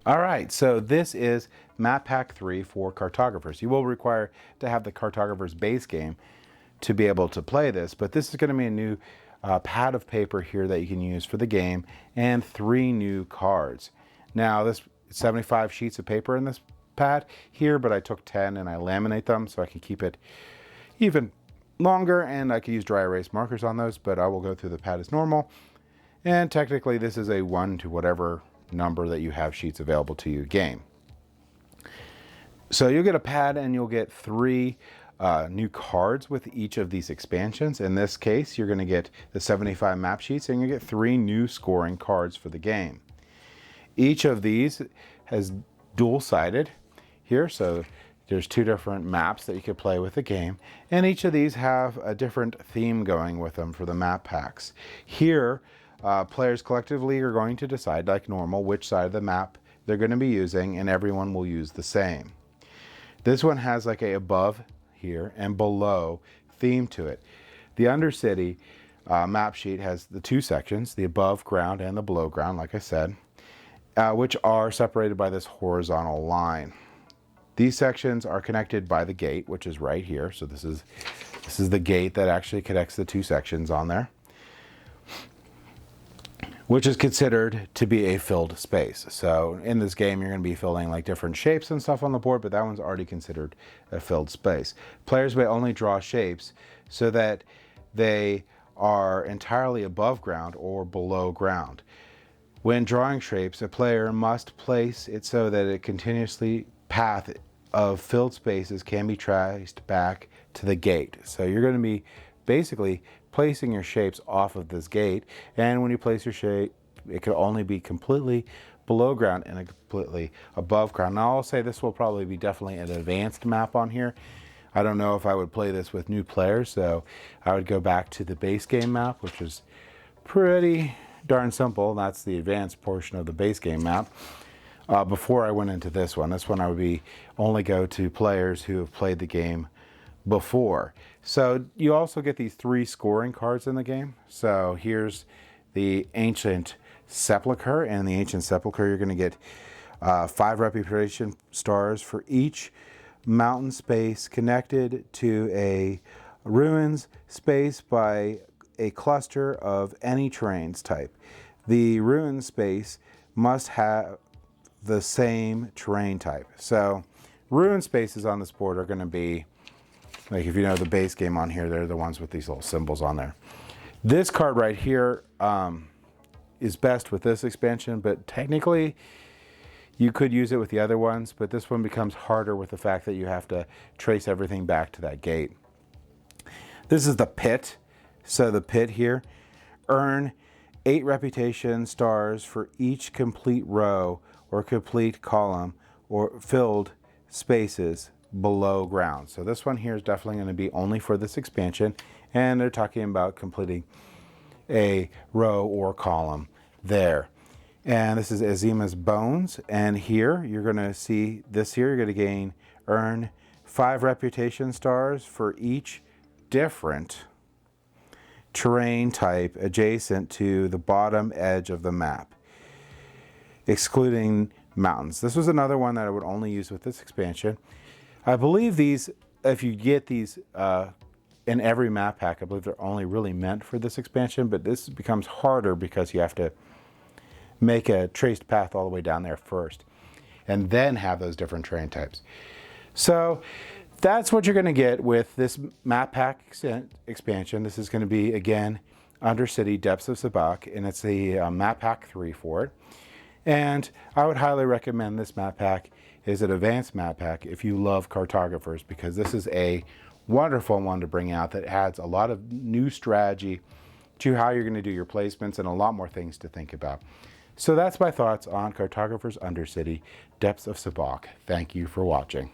All right, so this is Map Pack 3 for Cartographers. You will require to have the Cartographers base game to be able to play this, but this is going to be a new pad of paper here that you can use for the game and 3 new cards. Now, this 75 sheets of paper in this pad here, but I took 10 and I laminate them so I can keep it even longer, and I can use dry erase markers on those, but I will go through the pad as normal. And technically this is a 1 to whatever number that you have sheets available to you game. So you'll get a pad and you'll get 3 new cards with each of these expansions. In this case, you're going to get the 75 map sheets and you get 3 new scoring cards for the game. Each of these has dual-sided here, so there's 2 different maps that you could play with the game, and each of these have a different theme going with them for the map packs. Here, players collectively are going to decide, like normal, which side of the map they're going to be using, and everyone will use the same. This one has like a above here and below theme to it. The Undercity map sheet has the 2 sections, the above ground and the below ground, like I said, which are separated by this horizontal line. These sections are connected by the gate, which is right here. So this is the gate that actually connects the 2 sections on there, which is considered to be a filled space. So in this game, you're going to be filling like different shapes and stuff on the board, but that one's already considered a filled space. Players may only draw shapes so that they are entirely above ground or below ground. When drawing shapes, a player must place it so that a continuously path of filled spaces can be traced back to the gate. So you're going to be basically placing your shapes off of this gate, and when you place your shape, it can only be completely below ground and completely above ground. Now I'll say this will probably be definitely an advanced map on here. I don't know if I would play this with new players, so I would go back to the base game map, which is pretty darn simple. That's the advanced portion of the base game map. Before I went into this one I would be only go to players who have played the game before. So you also get these 3 scoring cards in the game. So here's the Ancient Sepulchre, and the Ancient Sepulchre you're going to get 5 reputation stars for each mountain space connected to a ruins space by a cluster of any terrains type. The ruin space must have the same terrain type. So ruin spaces on this board are going to be, like if you know the base game on here, they're the ones with these little symbols on there. This card right here is best with this expansion, but technically you could use it with the other ones, but this one becomes harder with the fact that you have to trace everything back to that gate. This is the pit. So the pit here, earn 8 reputation stars for each complete row or complete column or filled spaces below ground. So this one here is definitely going to be only for this expansion, and they're talking about completing a row or column there. And this is Azima's Bones, and here you're going to see this here, you're going to earn 5 reputation stars for each different terrain type adjacent to the bottom edge of the map, excluding mountains. This was another one that I would only use with this expansion. I believe these, if you get these in every map pack, I believe they're only really meant for this expansion, but this becomes harder because you have to make a traced path all the way down there first and then have those different terrain types. So that's what you're going to get with this map pack expansion. This is going to be, again, Undercity Depths of Sabek, and it's the map pack 3 for it. And I would highly recommend this map pack is an advanced map pack if you love Cartographers, because this is a wonderful one to bring out that adds a lot of new strategy to how you're going to do your placements and a lot more things to think about. So that's my thoughts on Cartographers Undercity Depths of Sabek. Thank you for watching.